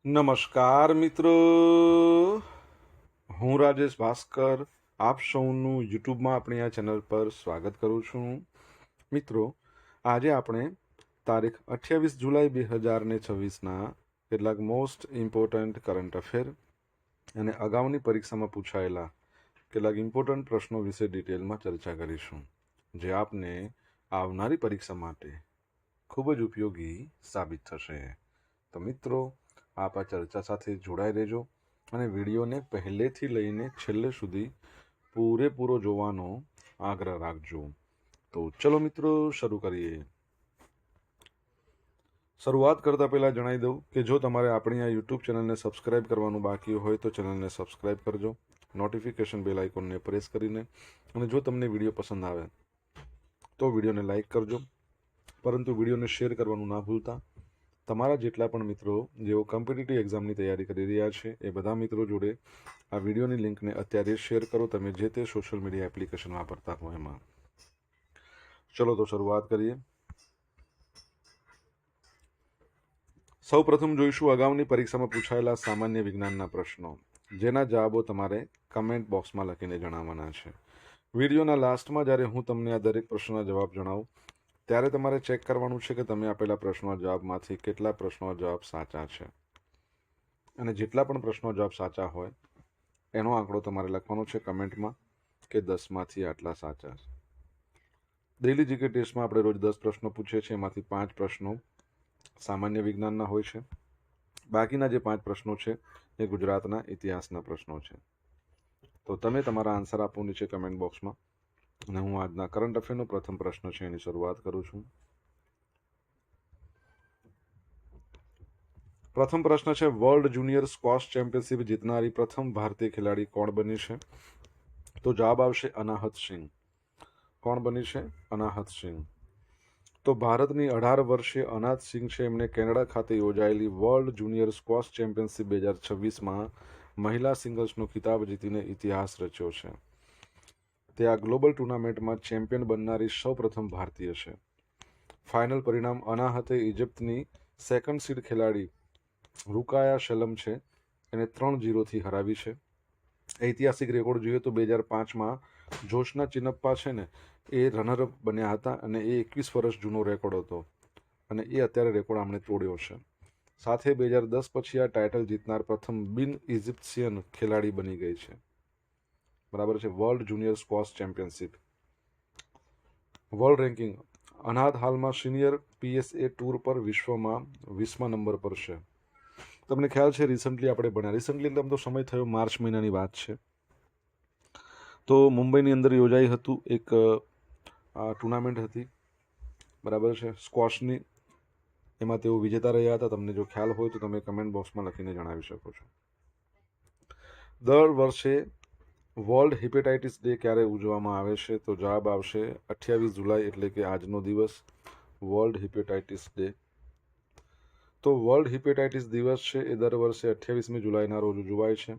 નમસ્કાર મિત્રો, હું રાજેશ ભાસ્કર આપ સૌનું યુટ્યુબમાં આપણી આ ચેનલ પર સ્વાગત કરું છું. મિત્રો, આજે આપણે તારીખ 28 જુલાઈ 2026ના કેટલાક મોસ્ટ ઇમ્પોર્ટન્ટ કરંટ અફેર અને અગાઉની પરીક્ષામાં પૂછાયેલા કેટલાક ઇમ્પોર્ટન્ટ પ્રશ્નો વિશે ડિટેલમાં ચર્ચા કરીશું, જે આપને આવનારી પરીક્ષા માટે ખૂબ જ ઉપયોગી સાબિત થશે. તો મિત્રો, આપ આ ચર્ચા સાથે જોડાઈ રહેજો અને વિડીયોને પહેલેથી લઈને છેલ્લે સુધી પૂરેપૂરો જોવાનો આગ્રહ રાખજો. તો ચલો મિત્રો, શરૂ કરીએ. શરૂઆત કરતા પહેલાં જણાવી દઉં કે જો તમારે આપણી આ યુટ્યુબ ચેનલને સબસ્ક્રાઇબ કરવાનું બાકી હોય તો ચેનલને સબસ્ક્રાઇબ કરજો, નોટિફિકેશન બેલ આઇકોનને પ્રેસ કરીને, અને જો તમને વિડીયો પસંદ આવે તો વિડીયોને લાઇક કરજો, પરંતુ વિડીયોને શેર કરવાનું ના ભૂલતા. તમારા જેટલા પણ મિત્રો જેઓ કોમ્પિટિટિવ એક્ઝામની તૈયારી કરી રહ્યા છે એ બધા મિત્રો જોડે આ વિડીયોની લિંકને અત્યારે શેર કરો, તમે જે તે સોશિયલ મીડિયા એપ્લિકેશન વાપરતા હો એમાં. ચલો તો શરૂઆત કરીએ. સૌ પ્રથમ જોઈશું અગાઉની પરીક્ષામાં પૂછાયેલા સામાન્ય વિજ્ઞાનના પ્રશ્નો, જેના જવાબો તમારે કમેન્ટ બોક્સમાં લખીને જણાવવાના છે. વિડીયોના લાસ્ટમાં જ્યારે હું તમને આ દરેક પ્રશ્નના જવાબ જણાવું ત્યારે તમારે ચેક કરવાનું છે કે તમે આપેલા પ્રશ્નો જવાબમાંથી કેટલા પ્રશ્નો જવાબ સાચા છે, અને જેટલા પણ પ્રશ્નો જવાબ સાચા હોય એનો આંકડો તમારે લખવાનો છે કમેન્ટમાં કે 10માંથી આટલા સાચા છે. ડેઇલી જીકે ટેસ્ટમાં આપણે રોજ 10 પ્રશ્નો પૂછીએ છીએ, એમાંથી 5 પ્રશ્નો સામાન્ય વિજ્ઞાનના હોય છે. બાકીના જે 5 પ્રશ્નો છે એ ગુજરાતના ઇતિહાસના પ્રશ્નો છે. તો તમે તમારા આન્સર આપો નીચે કમેન્ટ બોક્સમાં, અને હું આજના કરંટ અફેરનો પ્રથમ પ્રશ્ન છે એની શરૂઆત કરું છું. પ્રથમ પ્રશ્ન છે, વર્લ્ડ જુનિયર સ્ક્વોશ ચેમ્પિયનશિપ જીતનારી પ્રથમ ભારતીય ખેલાડી કોણ બની છે? તો જવાબ આવશે અનાહત સિંહ. કોણ બની છે? અનાહત સિંહ. તો ભારતની 18 વર્ષીય અનાહત સિંહ છે, એમણે કેનેડા ખાતે યોજાયેલી વર્લ્ડ જુનિયર સ્ક્વોશ ચેમ્પિયનશિપ 2026માં મહિલા સિંગલ્સનો ખિતાબ જીતીને ઇતિહાસ રચ્યો છે. તે આ ગ્લોબલ ટુર્નામેન્ટમાં ચેમ્પિયન બનનારી સૌ પ્રથમ ભારતીય છે. ફાઇનલ પરિણામ અનાહતે ઇજિપ્તની સેકન્ડ સીડ ખેલાડી રૂકાયા શેલમ છે એને 3-0થી હરાવી છે. ઐતિહાસિક રેકોર્ડ જોઈએ તો 2005માં જોશના ચિનપ્પા છે ને એ રનરઅપ બન્યા હતા, અને એ 21 વર્ષ જૂનો રેકોર્ડ હતો, અને એ અત્યારે રેકોર્ડ આમણે તોડ્યો છે. સાથે 2010 પછી આ ટાઇટલ જીતનાર પ્રથમ બિન ઇજિપ્શિયન ખેલાડી બની ગઈ છે. બરાબર છે. World junior squash championship. World ranking, Anahat હાલમાં સિનિયર પીએસએ ટૂર પર વિશ્વમાં 20મા નંબર પર છે. તમને ખ્યાલ છે રિસન્ટલી આપણે ભણ્યા, રિસન્ટલી એટલે તો સમય થયો માર્ચ મહિનાની વાત છે, તો મુંબઈની અંદર યોજાઈ હતું એક ટુર્નામેન્ટ હતી, બરાબર છે, સ્ક્વોશની. એમાં તેઓ વિજેતા રહ્યા હતા. તમને જો ખ્યાલ હોય તો તમે કમેન્ટ બોક્સમાં લખીને જણાવી શકો છો. દર વર્ષે વર્લ્ડ હિપેટાઇટિસ ડે ક્યારે ઉજવવામાં આવે છે? તો જવાબ આવશે 28 જુલાઈ, એટલે કે આજનો દિવસ, વર્લ્ડ હિપેટાઇટિસ ડે. તો વર્લ્ડ હિપેટાઇટિસ દિવસ છે એ દર વર્ષે 28મી જુલાઈના રોજ ઉજવાય છે.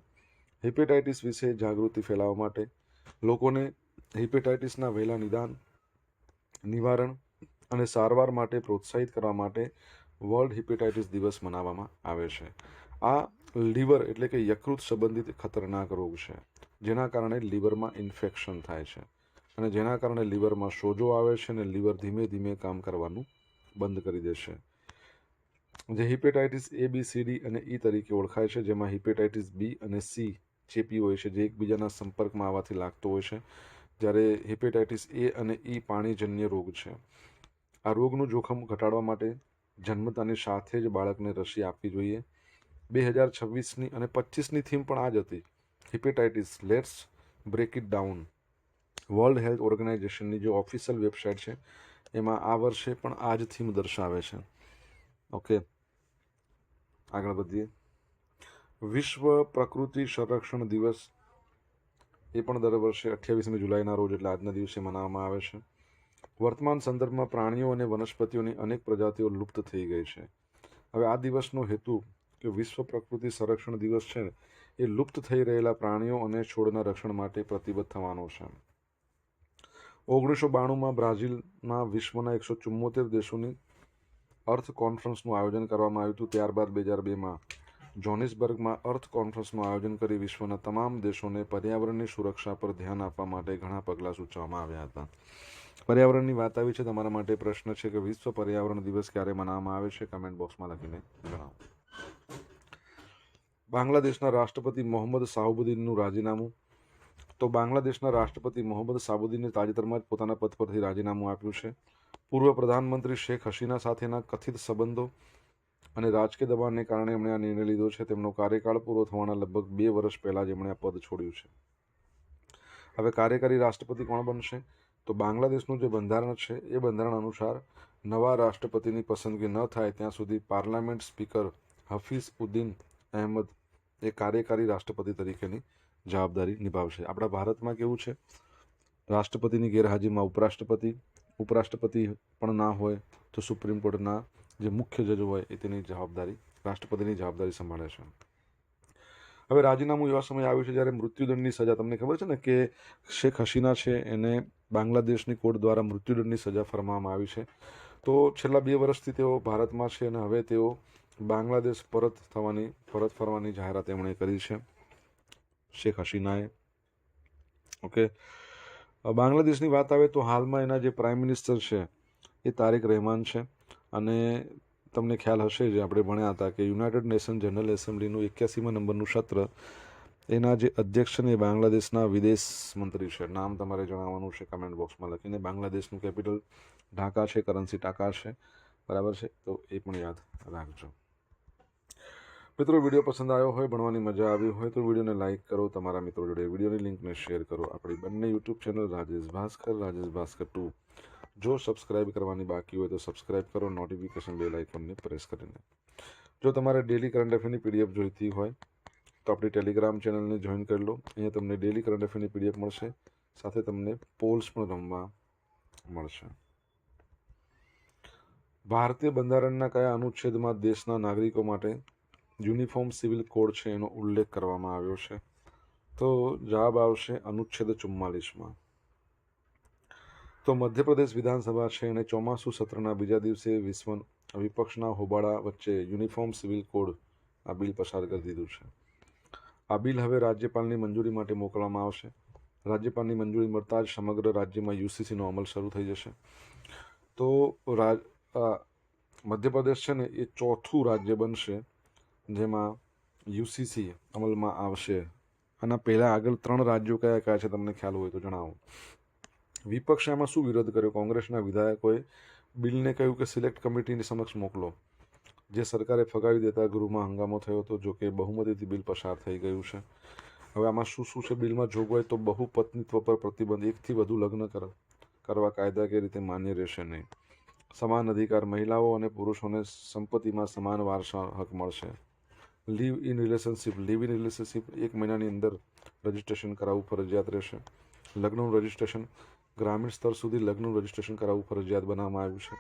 હિપેટાઇટિસ વિશે જાગૃતિ ફેલાવવા માટે, લોકોને હિપેટાઇટિસના વહેલા નિદાન, નિવારણ અને સારવાર માટે પ્રોત્સાહિત કરવા માટે વર્લ્ડ હિપેટાઇટિસ દિવસ મનાવવામાં આવે છે. આ લીવર એટલે કે યકૃત સંબંધિત ખતરનાક રોગ છે, જેના કારણે લીવરમાં ઇન્ફેક્શન થાય છે, અને જેના કારણે લીવરમાં સોજો આવે છે, અને લીવર ધીમે ધીમે કામ કરવાનું બંધ કરી દેશે. જે hepatitis A, B, C, D અને ઈ તરીકે ઓળખાય છે, જેમાં હિપેટાઇટિસ બી અને સી ચેપી હોય છે, જે એકબીજાના સંપર્કમાં આવવાથી લાગતો હોય છે, જ્યારે હિપેટાઇટિસ એ અને ઈ પાણીજન્ય રોગ છે. આ રોગનું જોખમ ઘટાડવા માટે જન્મતાની સાથે જ બાળકને રસી આપવી જોઈએ. 2026ની અને 25ની થીમ પણ આ જ હતી, hepatitis let's break it down. World health ઓર્ગેનાઇઝેશનની જે ઓફિશિયલ વેબસાઇટ છે એમાં આ વર્ષે પણ આ જ થીમ દર્શાવે છે. ઓકે, આગળ વધીએ. વિશ્વ પ્રકૃતિ સંરક્ષણ દિવસ એ પણ દર વર્ષે 28મી જુલાઈના રોજ એટલે આજના દિવસે મનાવવામાં આવે છે. વર્તમાન સંદર્ભમાં પ્રાણીઓ અને વનસ્પતિઓની અનેક પ્રજાતિઓ લુપ્ત થઈ ગઈ છે. હવે આ દિવસનો હેતુ કે વિશ્વ પ્રકૃતિ સંરક્ષણ દિવસ છે એ લુપ્ત થઈ રહેલા પ્રાણીઓ અને છોડના રક્ષણ માટે પ્રતિબદ્ધ થવાનો છે. 1992માં બ્રાઝિલમાં વિશ્વના 174 દેશોની અર્થ કોન્ફરન્સનું આયોજન કરવામાં આવ્યું હતું. ત્યારબાદ 2002માં જોનિસબર્ગમાં અર્થ કોન્ફરન્સનું આયોજન કરી વિશ્વના તમામ દેશોને પર્યાવરણની સુરક્ષા પર ધ્યાન આપવા માટે ઘણા પગલાં સૂચવવામાં આવ્યા હતા. પર્યાવરણની વાત આવી છે. તમારા માટે પ્રશ્ન છે કે વિશ્વ પર્યાવરણ દિવસ ક્યારે મનાવવામાં આવે છે? કમેન્ટ બોક્સમાં લખીને જણાવો. બાંગ્લાદેશના રાષ્ટ્રપતિ મોહમ્મદ શાહબુદ્દીનનું રાજીનામું. તો બાંગ્લાદેશના રાષ્ટ્રપતિ મોહમ્મદ શાહબુદ્દીને તાજેતરમાં જ પોતાના પદ પરથી રાજીનામું આપ્યું છે. પૂર્વ પ્રધાનમંત્રી શેખ હસીના સાથેના કથિત સંબંધો અને રાજકીય દબાણને કારણે એમણે આ નિર્ણય લીધો છે. તેમનો કાર્યકાળ પૂરો થવાના લગભગ 2 વર્ષ પહેલા જ એમણે આ પદ છોડ્યું છે. હવે કાર્યકારી રાષ્ટ્રપતિ કોણ બનશે? તો બાંગ્લાદેશનું જે બંધારણ છે એ બંધારણ અનુસાર નવા રાષ્ટ્રપતિની પસંદગી ન થાય ત્યાં સુધી પાર્લામેન્ટ સ્પીકર હફીઝ ઉદ્દીન અહેમદ એ કાર્યકારી રાષ્ટ્રપતિ તરીકેની જવાબદારી નિભાવશે. આપણા ભારતમાં કેવું છે, રાષ્ટ્રપતિની ગેરહાજરીમાં ઉપરાષ્ટ્રપતિ પણ ના હોય તો સુપ્રીમ કોર્ટના જે મુખ્ય જજ હોય એ તેની જવાબદારી રાષ્ટ્રપતિની જવાબદારી સંભાળે છે. હવે રાજીનામું એવા સમય આવ્યું છે જ્યારે મૃત્યુદંડની સજા, તમને ખબર છે ને કે શેખ હસીના છે એને બાંગ્લાદેશની કોર્ટ દ્વારા મૃત્યુદંડની સજા ફરમાવવામાં આવી છે. તો છેલ્લા 2 વર્ષથી તેઓ ભારતમાં છે અને હવે તેઓ બાંગ્લાદેશ પરત ફરવાની જાહેરાત એમણે કરી છે શેખ હસીનાએ. ઓકે, બાંગ્લાદેશની વાત આવે તો હાલમાં એના જે પ્રાઇમ મિનિસ્ટર છે એ તારિક રહેમાન છે. અને તમને ખ્યાલ હશે, જે આપણે ભણ્યા હતા કે યુનાઇટેડ નેશન જનરલ એસેમ્બલીનું 81મા નંબરનું સત્ર એના જે અધ્યક્ષ છે એ બાંગ્લાદેશના વિદેશ મંત્રી છે. નામ તમારે જણાવવાનું છે કમેન્ટ બોક્સમાં લખીને. બાંગ્લાદેશનું કેપિટલ ઢાકા છે, કરન્સી ટાકા છે, બરાબર છે, તો એ પણ યાદ રાખજો. મિત્રો, વિડીયો પસંદ આવ્યો હોય, ભણવાની મજા આવી હોય તો વિડીયોને લાઇક કરો, તમારા મિત્રો જોડે વિડીયોની લિંકને શેર કરો. આપણી બંને યુટ્યુબ ચેનલ રાજેશ ભાસ્કર 2 જો સબસ્ક્રાઇબ કરવાની બાકી હોય તો સબસ્ક્રાઇબ કરો, નોટિફિકેશન બેલ આઇકોનને પ્રેસ કરીને. જો તમારે ડેલી કરંટ અફેરની પીડીએફ જોઈતી હોય તો આપણી ટેલિગ્રામ ચેનલને જોઈન કરી લો. અહીંયા તમને ડેલી કરંટ અફેરની પીડીએફ મળશે, સાથે તમને પોલ્સ પણ રમવા મળશે. ભારતીય બંધારણના કયા અનુચ્છેદમાં દેશના નાગરિકો માટે યુનિફોર્મ સિવિલ કોડ છે એનો ઉલ્લેખ કરવામાં આવ્યો છે? તો જવાબ આવશે અનુચ્છેદ 44માં. તો મધ્યપ્રદેશ વિધાનસભા છે એને ચોમાસુ સત્રના બીજા દિવસે વિપક્ષના હોબાળા વચ્ચે યુનિફોર્મ સિવિલ કોડ આ બિલ પસાર કરી દીધું છે. આ બિલ હવે રાજ્યપાલની મંજૂરી માટે મોકલવામાં આવશે. રાજ્યપાલની મંજૂરી મળતા જ સમગ્ર રાજ્યમાં યુસીસીનો અમલ શરૂ થઈ જશે. તો મધ્યપ્રદેશ છે ને એ ચોથું રાજ્ય બનશે જેમાં યુસીસી અમલમાં આવશે. આના પહેલાં આગળ 3 રાજ્યો કયા કયા છે તમને ખ્યાલ હોય તો જણાવો. વિપક્ષે આમાં શું વિરોધ કર્યો? કોંગ્રેસના વિધાયકોએ બિલને કહ્યું કે સિલેક્ટ કમિટીની સમક્ષ મોકલો, જે સરકારે ફગાવી દેતા ગૃહમાં હંગામો થયો હતો. જો કે બહુમતીથી બિલ પસાર થઈ ગયું છે. હવે આમાં શું છે બિલમાં જોગવાઈ? તો બહુપત્નીત્વ પર પ્રતિબંધ, 1થી વધુ લગ્ન કરવા કાયદાકીય રીતે માન્ય રહેશે નહીં. સમાન અધિકાર, મહિલાઓ અને પુરુષોને સંપત્તિમાં સમાન વારસા હક મળશે. લીવ ઇન રિલેશનશિપ 1 મહિનાની અંદર રજિસ્ટ્રેશન કરાવવું ફરજિયાત રહેશે. લગ્નનું રજિસ્ટ્રેશન, ગ્રામીણ સ્તર સુધી લગ્નનું રજિસ્ટ્રેશન કરાવવું ફરજિયાત બનાવવામાં આવ્યું છે.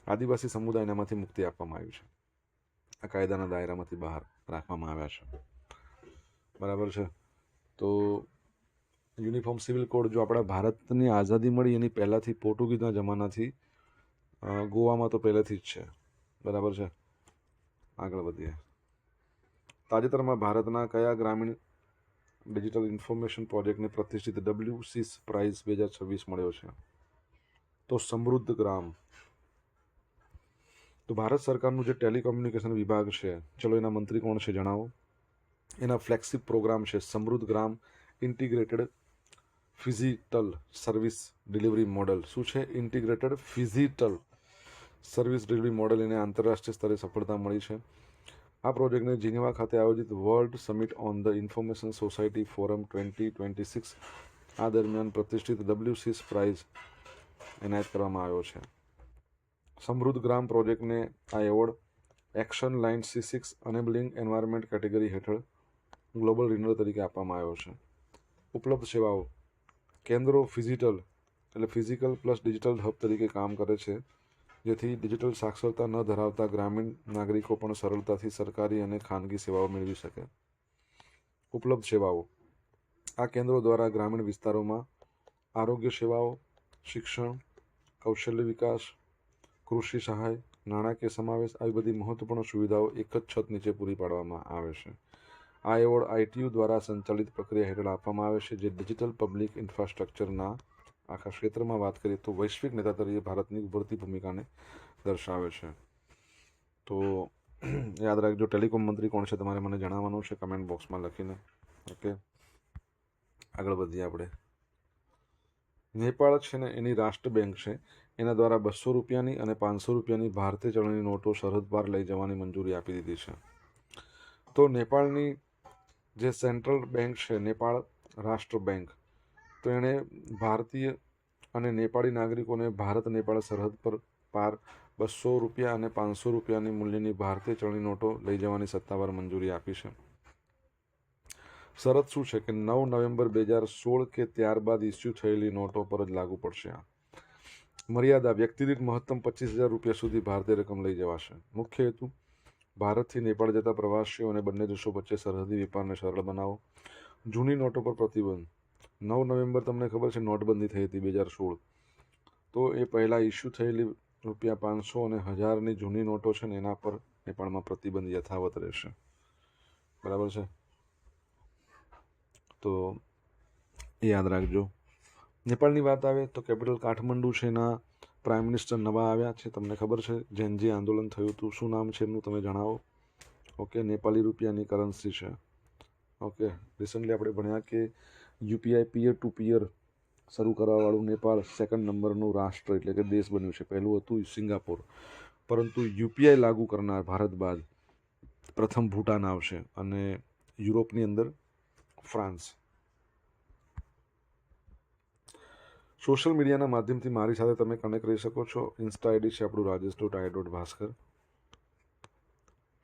આદિવાસી સમુદાયને આમાંથી મુક્તિ આપવામાં આવી છે. આ કાયદાના દાયરામાંથી બહાર રાખવામાં આવ્યા છે, બરાબર છે. તો યુનિફોર્મ સિવિલ કોડ જો આપણા ભારતની આઝાદી મળી એની પહેલાંથી, પોર્ટુગીઝના જમાનાથી ગોવામાં તો પહેલેથી જ છે, બરાબર છે. આગળ વધીએ. તાજેતરમાં ભારતના કયા ગ્રામીણ ડિજિટલ ઇન્ફોર્મેશન પ્રોજેક્ટને પ્રતિષ્ઠિત WCIS પ્રાઇઝ 2026 મળ્યો છે? તો સમૃદ્ધ ગ્રામ. તો ભારત સરકારનું જે ટેલિકોમ્યુનિકેશન વિભાગ છે, ચલો એના મંત્રી કોણ છે જણાવો. એના ફ્લેગશિપ પ્રોગ્રામ છે Samruddh Gram integrated phygital service delivery model. શું છે? Integrated phygital service delivery model. એને આંતરરાષ્ટ્રીય સ્તરે સફળતા મળી છે. આ પ્રોજેક્ટને જીનેવા ખાતે આયોજિત world summit on the information society forum 2026 આ દરમિયાન પ્રતિષ્ઠિત WCIS પ્રાઇઝ એનાયત કરવામાં આવ્યો છે. સમૃદ્ધ ગ્રામ પ્રોજેક્ટને આ award action line C6 enabling environment category હેઠળ ગ્લોબલ વિનર તરીકે આપવામાં આવ્યો છે. ઉપલબ્ધ સેવાઓ. કેન્દ્રો ફિઝિકલ પ્લસ ડિજિટલ હબ તરીકે કામ કરે છે, જેથી ડિજિટલ સાક્ષરતા ન ધરાવતા ગ્રામીણ નાગરિકો પણ સરળતાથી સરકારી અને ખાનગી સેવાઓ મેળવી શકે. ઉપલબ્ધ સેવાઓ. આ કેન્દ્રો દ્વારા ગ્રામીણ વિસ્તારોમાં આરોગ્ય સેવાઓ, શિક્ષણ, કૌશલ્ય વિકાસ, કૃષિ સહાય, નાણાકીય સમાવેશ, આવી બધી મહત્વપૂર્ણ સુવિધાઓ એક જ છત નીચે પૂરી પાડવામાં આવે છે. આ એવોર્ડ આઈટીયુ દ્વારા સંચાલિત પ્રક્રિયા હેઠળ આપવામાં આવે છે, જે ડિજિટલ પબ્લિક ઇન્ફ્રાસ્ટ્રક્ચરના આખા ક્ષેત્રમાં વાત કરીએ તો વૈશ્વિક નેતા તરીકે ભારતની ઉભરતી ભૂમિકાને દર્શાવે છે. તો યાદ રાખજો, ટેલિકોમ મંત્રી કોણ છે તમારે મને જણાવવાનું છે કમેન્ટ બોક્સમાં લખીને. ઓકે, આગળ વધીએ આપણે. નેપાળ છે ને એની રાષ્ટ્ર બેંક છે, એના દ્વારા 200 રૂપિયાની અને 500 રૂપિયાની ભારતીય ચલણની નોટો સરહદ પાર લઈ જવાની મંજૂરી આપી દીધી છે. તો નેપાળની જે સેન્ટ્રલ બેંક છે, નેપાળ રાષ્ટ્ર બેંક, તો એણે ભારતીય અને નેપાળી નાગરિકોને ભારત નેપાળ સરહદ પર પાર 200 રૂપિયા અને 500 રૂપિયાની મૂલ્યની ભારતીય ચલણી નોટો લઈ જવાની સત્તાવાર મંજૂરી આપી છે. શરત શું છે કે 9 નવેમ્બર 2016 કે ત્યારબાદ ઇસ્યુ થયેલી નોટો પર જ લાગુ પડશે. આ મર્યાદા વ્યક્તિ દીઠ મહત્તમ 25,000 રૂપિયા સુધી ભારતીય રકમ લઈ જવાશે. મુખ્ય હેતુ ભારતથી નેપાળ જતા પ્રવાસીઓ અને બંને દેશો વચ્ચે સરહદી વેપારને સરળ બનાવો. જૂની નોટો પર પ્રતિબંધ. 9 નવેમ્બર તમને ખબર છે નોટબંધી થઈ હતી 2016, તો એ પહેલાં ઇસ્યુ થયેલી રૂપિયા 500 અને 1000ની જૂની નોટો છે ને એના પર નેપાળમાં પ્રતિબંધ યથાવત રહેશે. બરાબર છે, તો એ યાદ રાખજો. નેપાળની વાત આવે તો કેપિટલ કાઠમંડુ છે, એના પ્રાઇમ મિનિસ્ટર નવા આવ્યા છે. તમને ખબર છે જેનજી આંદોલન થયું હતું, શું નામ છે એમનું તમે જણાવો. ઓકે, નેપાળી રૂપિયાની કરન્સી છે. ઓકે, રિસન્ટલી આપણે ભણ્યા કે યુપીઆઈ પિયર ટુ પિયર શરૂ કરવાવાળું નેપાળ સેકન્ડ નંબરનું રાષ્ટ્ર એટલે કે દેશ બન્યું છે. પહેલું હતું સિંગાપોર, પરંતુ યુપીઆઈ લાગુ કરનાર ભારત બાદ પ્રથમ ભૂટાન આવશે અને યુરોપની અંદર ફ્રાન્સ. સોશિયલ મીડિયાના માધ્યમથી મારી સાથે તમે કનેક્ટ રહી શકો છો. ઇન્સ્ટા આઈડી છે આપણું rajesh.i.bhaskar,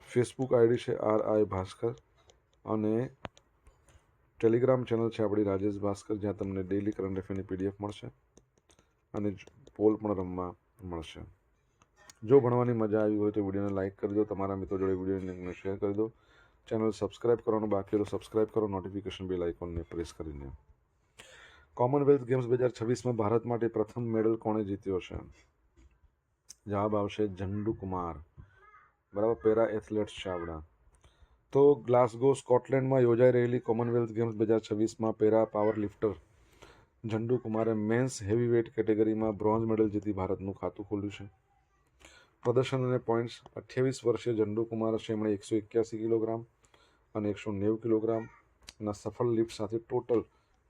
ફેસબુક આઈડી છે RI ભાસ્કર, અને ટેલિગ્રામ ચેનલ છે આપણી રાજેશ ભાસ્કર, જ્યાં તમને ડેલી કરંટ અફેરની PDF મળશે અને પોલ પણ રમવા મળશે. જો ભણવાની મજા આવી હોય તો વિડીયોને લાઇક કરી દો, તમારા મિત્રો જોડે વિડીયોની લિંકને શેર કરી દો. ચેનલ સબસ્ક્રાઇબ કરવાનું બાકી હોય તો સબસ્ક્રાઇબ કરો, નોટિફિકેશન બેલ આઇકોનને પ્રેસ કરીને. કોમનવેલ્થ ગેમ્સ 2026માં ભારત માટે પ્રથમ મેડલ કોણે જીત્યો છે? જવાબ આવશે ઝંડુ કુમાર. બરાબર, પેરા એથ્લેટ્સ છે આપણા. તો ગ્લાસગો સ્કોટલેન્ડમાં યોજાઈ રહેલી કોમનવેલ્થ ગેમ્સ 2026માં પેરા પાવર લિફ્ટર ઝંડુ કુમારે મેન્સ હેવીવેટ કેટેગરીમાં બ્રોન્ઝ મેડલ જીતી ભારતનું ખાતું ખોલ્યું છે. પ્રદર્શન અને પોઈન્ટ્સ. 28 વર્ષીય ઝંડુ કુમાર છે, એમણે 181 કિલોગ્રામ અને 190 કિલોગ્રામના સફળ લિફ્ટ સાથે ટોટલ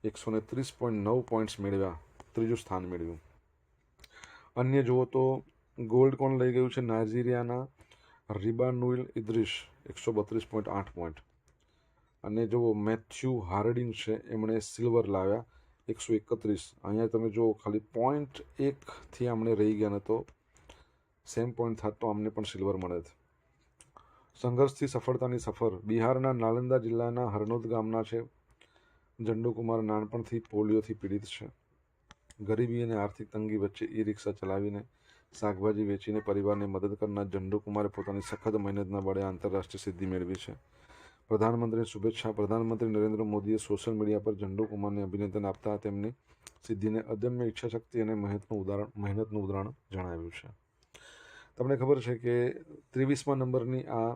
130.9 પોઈન્ટ્સ મેળવ્યા, ત્રીજું સ્થાન મેળવ્યું. અન્ય જુઓ તો ગોલ્ડ કોણ લઈ ગયું છે? નાઇજીરિયાના રિબાનુઇલ ઇદ્રિસ 132.8 પોઈન્ટ. અને જુઓ મેથ્યુ હાર્ડિંગ છે, એમણે સિલ્વર લાવ્યા 131. અહીંયા તમે જુઓ ખાલી 0.1થી આમણે રહી ગયા, ને તો સેમ પોઈન્ટ થાત તો અમને પણ સિલ્વર મળે. સંઘર્ષથી સફળતાની સફર. બિહારના નાલંદા જિલ્લાના હરનોદ ગામના છે ઝંડુ કુમાર. નાનપણથી પોલિયોથી પીડિત છે. ગરીબી અને આર્થિક તંગી વચ્ચે ઈ-રિક્ષા ચલાવીને શાકભાજી વેચીને પરિવારને મદદ કરનાર ઝંડુ કુમારે પોતાની સખત મહેનતના બળે આંતરરાષ્ટ્રીય સિદ્ધિ મેળવી છે. પ્રધાનમંત્રીની શુભેચ્છા. પ્રધાનમંત્રી નરેન્દ્ર મોદીએ સોશિયલ મીડિયા પર ઝંડુ કુમારને અભિનંદન આપતા તેમની સિદ્ધિને અદમ્ય ઈચ્છાશક્તિ અને મહેનતનું ઉદાહરણ જણાવ્યું છે. તમને ખબર છે કે 23મા નંબરની આ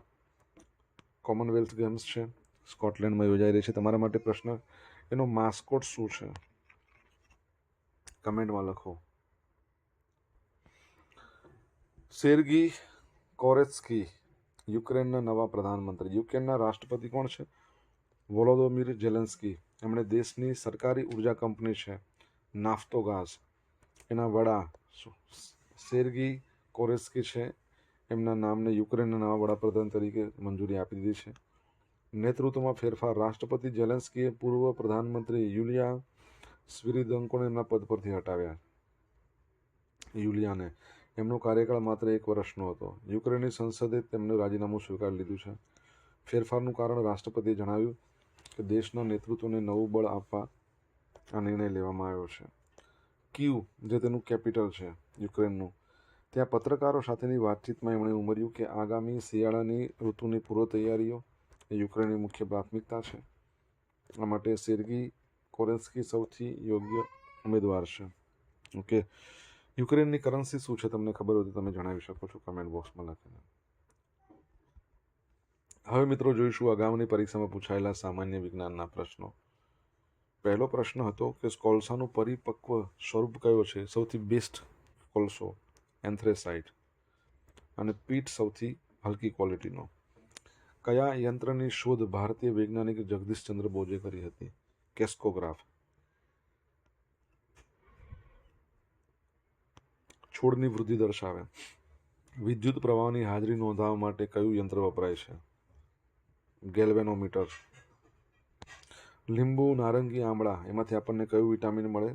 કોમનવેલ્થ ગેમ્સ છે, સ્કોટલેન્ડમાં યોજાઈ રહી છે. તમારા માટે પ્રશ્ન, એનો માસ્કોટ શું છે? કમેન્ટમાં લખો. સેર્ગી કોરેત્સ્કી યુક્રેનના નવા પ્રધાનમંત્રી. યુક્રેનના રાષ્ટ્રપતિ કોણ છે? વોલોદોમિર ઝેલેન્સ્કી. એમણે દેશની સરકારી ઉર્જા કંપની છે નાફ્તોગાઝ, એના વડા સેર્ગી કોરેત્સ્કી છે. એમના નામને યુક્રેનના નવા વડાપ્રધાન તરીકે મંજૂરી આપી દીધી છે. નેતૃત્વમાં ફેરફાર. રાષ્ટ્રપતિ ઝેલેન્સ્કીએ પૂર્વ પ્રધાનમંત્રી યુલિયા સ્વિરિદંકોને એમના પદ પરથી હટાવ્યા. યુલિયાને. એમનો કાર્યકાળ માત્ર 1 વર્ષનો હતો. યુક્રેનની સંસદે તેમનું રાજીનામું સ્વીકારી લીધું છે. ફેરફારનું કારણ રાષ્ટ્રપતિએ જણાવ્યું કે દેશના નેતૃત્વને નવું બળ આપવા આ નિર્ણય લેવામાં આવ્યો છે. કીવ, જે તેનું કેપિટલ છે યુક્રેનનું, ત્યાં પત્રકારો સાથેની વાતચીતમાં એમણે ઉમેર્યું કે આગામી શિયાળાની ઋતુની પૂર્વ તૈયારીઓ એ યુક્રેનની મુખ્ય પ્રાથમિકતા છે. આ માટે સેર્ગી કોરેત્સ્કી સૌથી યોગ્ય ઉમેદવાર છે. ઓકે, યુક્રેનની કરન્સી શું છે તમને ખબર હોય તો તમે જણાવી શકો છો કમેન્ટ બોક્સમાં લખીને. હવે મિત્રો જોઈશું અગાઉની પરીક્ષામાં પૂછાયેલા સામાન્ય વિજ્ઞાનના પ્રશ્નો. પહેલો પ્રશ્ન હતો કે કોલસાનું પરિપક્વ સ્વરૂપ કયો છે? સૌથી બેસ્ટ કોલસો એન્થ્રેસાઇટ અને પીટ સૌથી હલકી ક્વોલિટીનો. કયા યંત્રની શોધ ભારતીય વૈજ્ઞાનિક જગદીશચંદ્ર બોઝે કરી હતી? કેસ્કોગ્રાફ. છોડની વૃદ્ધિ દર્શાવે. વિદ્યુત પ્રવાહની હાજરી નોંધવા માટે કયું યંત્ર વપરાય છે? ગેલ્વેનોમીટર. લીંબુ, નારંગી, આમળા એમાંથી આપણને કયું વિટામિન મળે?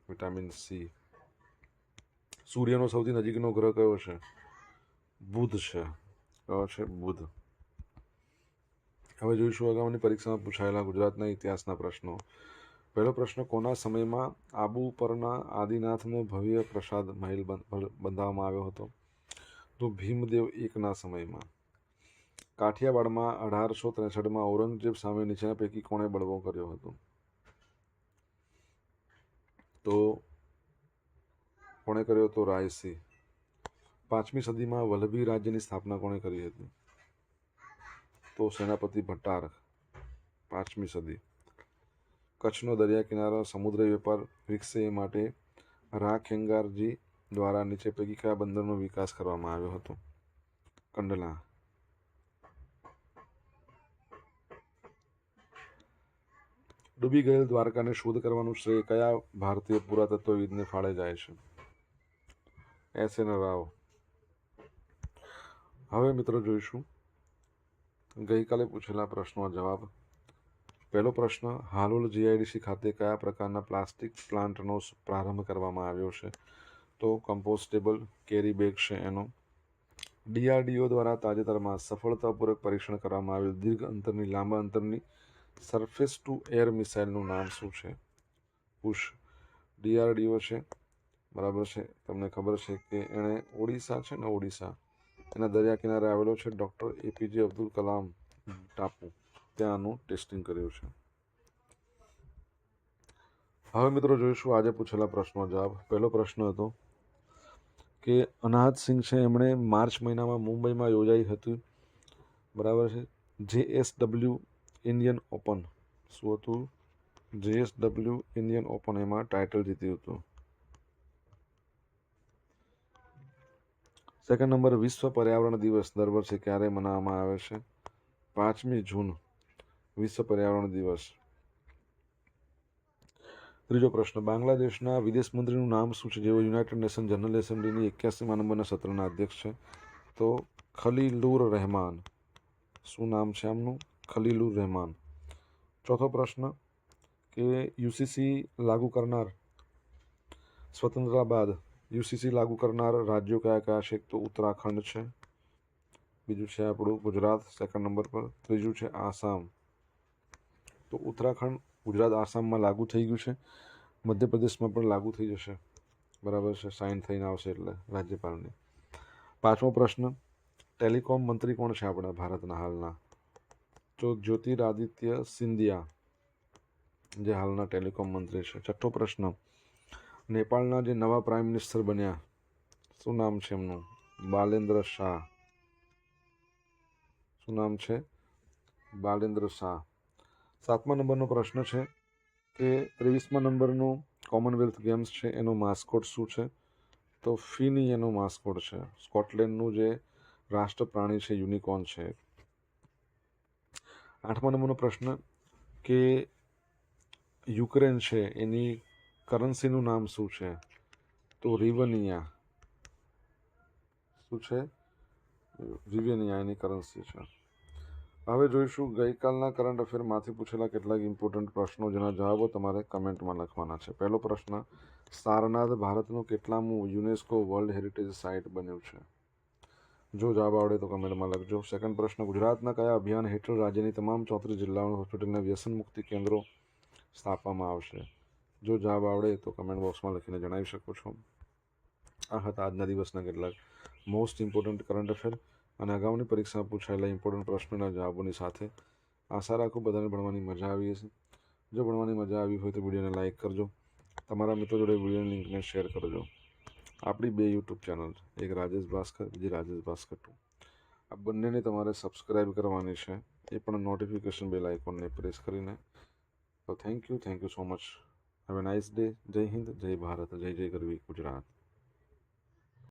Vitamin C. સૂર્યનો સૌથી નજીકનો ગ્રહ કયો છે? બુધ છે. કયો છે? બુધ. હવે જોઈશું અગાઉની પરીક્ષામાં પૂછાયેલા ગુજરાતના ઇતિહાસના પ્રશ્નો. પહેલો પ્રશ્ન, કોના સમયમાં આબુ પરના આદિનાથનો ભવ્ય પ્રસાદ મહેલ બંધાવવામાં આવ્યો હતો? તો ભીમદેવ એકના સમયમાં. કાઠિયાવાડમાં 1863માં ઔરંગઝેબ સામે નીચેના પૈકી કોણે બળવો કર્યો હતો? તો કોણે કર્યો હતો? રાયસિંહ. 5મી સદીમાં વલ્લભી રાજ્યની સ્થાપના કોણે કરી હતી? તો સેનાપતિ ભટ્ટારક. 5મી સદી. કચ્છનો દરિયા કિનારો સમુદ્ર વેપાર વિકસે એ માટે રા ખેંગારજી દ્વારા નીચે પૈકી કયા બંદરનો વિકાસ કરવામાં આવ્યો હતો? કંડલા. ડૂબી ગયેલ દ્વારકાને શોધ કરવાનું શ્રેય કયા ભારતીય પુરાતત્વવિદને ફાળે જાય છે? S.N. રાવ. હવે મિત્રો જોઈશું ગઈકાલે પૂછેલા પ્રશ્નનો જવાબ. પહેલો પ્રશ્ન, હાલોલ જીઆઈડીસી ખાતે કયા પ્રકારના પ્લાસ્ટિક પ્લાન્ટનો પ્રારંભ કરવામાં આવ્યો છે? તો કમ્પોસ્ટેબલ કેરી બેગ છે એનો. DRDO દ્વારા તાજેતરમાં સફળતાપૂર્વક પરીક્ષણ કરવામાં આવેલ દીર્ઘ અંતરની લાંબા અંતરની સરફેસ ટુ એર મિસાઇલનું નામ શું છે? પુશ. DRDO છે, બરાબર છે. તમને ખબર છે કે એણે ઓડિશા છે ને, ઓડિશા એના દરિયા કિનારે આવેલો છે ડૉક્ટર APJ અબ્દુલ કલામ ટાપુ, ત્યાંનું ટેસ્ટિંગ કર્યું છે. હવે મિત્રો જોઈશું આજે પૂછેલા પ્રશ્નનો જવાબ. પહેલો પ્રશ્ન હતો કે અનાહત સિંહ છે એમણે માર્ચ મહિનામાં મુંબઈમાં યોજાઈ હતી, બરાબર છે, JSW ઇન્ડિયન ઓપન. શું હતું? JSW ઇન્ડિયન ઓપન, એમાં ટાઇટલ જીત્યું હતું. સેકન્ડ નંબર, વિશ્વ પર્યાવરણ દિવસ દર વર્ષે ક્યારે મનાવવામાં આવે છે? 5મી જૂન, વિશ્વ પર્યાવરણ દિવસ. ત્રીજો પ્રશ્ન, બાંગ્લાદેશના વિદેશ મંત્રીનું નામ શું છે જેઓ યુનાઇટેડ નેશન જનરલ એસેમ્બલીની 81મા નંબરના સત્રના અધ્યક્ષ છે? તો ખલીલુર રહેમાન. શું નામ છે આમનું? ખલીલુર રહેમાન. ચોથો પ્રશ્ન કે યુસીસી લાગુ કરનાર, સ્વતંત્રતા બાદ યુસીસી લાગુ કરનાર રાજ્યો કયા કયા છે? તો ઉત્તરાખંડ છે, બીજું છે આપણું ગુજરાત સેકન્ડ નંબર પર, ત્રીજું છે આસામ. તો ઉત્તરાખંડ, ગુજરાત, આસામમાં લાગુ થઈ ગયું છે. મધ્યપ્રદેશમાં પણ લાગુ થઈ જશે, બરાબર છે, સાઇન થઈને આવશે એટલે રાજ્યપાલની. 5મો પ્રશ્ન, ટેલિકોમ મંત્રી કોણ છે આપણા ભારતના હાલના? તો જ્યોતિરાદિત્ય સિંધિયા, જે હાલના ટેલિકોમ મંત્રી છે. 6થો પ્રશ્ન, નેપાળના જે નવા પ્રાઇમ મિનિસ્ટર બન્યા, શું નામ છે એમનું? બાલેન્દ્ર શાહ. શું નામ છે? બાલેન્દ્ર શાહ. 7મા નંબરનો પ્રશ્ન છે કે 23મા નંબરનું કોમનવેલ્થ ગેમ્સ છે એનો માસ્કોટ શું છે? તો ફિની એનો માસ્કોટ છે. સ્કોટલેન્ડનું જે રાષ્ટ્ર પ્રાણી છે યુનિકોર્ન છે. 8મા નંબરનો પ્રશ્ન કે યુક્રેન છે એની કરન્સીનું નામ શું છે? તો રિવનિયા. શું છે? રિવેનિયા એની કરન્સી છે. હવે જોઈશું ગઈકાલના કરંટ અફેરમાંથી પૂછેલા કેટલાક ઇમ્પોર્ટન્ટ પ્રશ્નો જેના જવાબો તમારે કમેન્ટમાં લખવાના છે. પહેલો પ્રશ્ન, સારનાથ ભારતનું કેટલામું યુનેસ્કો વર્લ્ડ હેરિટેજ સાઇટ બન્યું છે? જો જવાબ આવડે તો કમેન્ટમાં લખજો. સેકન્ડ પ્રશ્ન, ગુજરાતના કયા અભિયાન હેઠળ રાજ્યની તમામ 34 જિલ્લાઓની હોસ્પિટલના વ્યસન મુક્તિ કેન્દ્રો સ્થાપવામાં આવશે? જો જવાબ આવડે તો કમેન્ટ બોક્સમાં લખીને જણાવી શકો છો. આ હતા આજના દિવસના કેટલાક મોસ્ટ ઇમ્પોર્ટન્ટ કરંટ અફેર અને અગાઉની પરીક્ષામાં પૂછાયેલા ઇમ્પોર્ટન્ટ પ્રશ્નોના જવાબોની સાથે. આશા રાખું બધાને ભણવાની મજા આવી હશે. જો ભણવાની મજા આવી હોય તો વિડીયોને લાઇક કરજો, તમારા મિત્રો જોડે વિડીયોની લિંકને શેર કરજો. આપણી બે યુટ્યુબ ચેનલ છે, એક રાજેશ ભાસ્કર, બીજી રાજેશ ભાસ્કર 2. આ બંનેને તમારે સબસ્ક્રાઇબ કરવાની છે, એ પણ નોટિફિકેશન બેલ આઇકોનને પ્રેસ કરીને. તો thank you so much. Have a nice day. જય હિન્દ, જય ભારત, જય જય ગરવી ગુજરાત.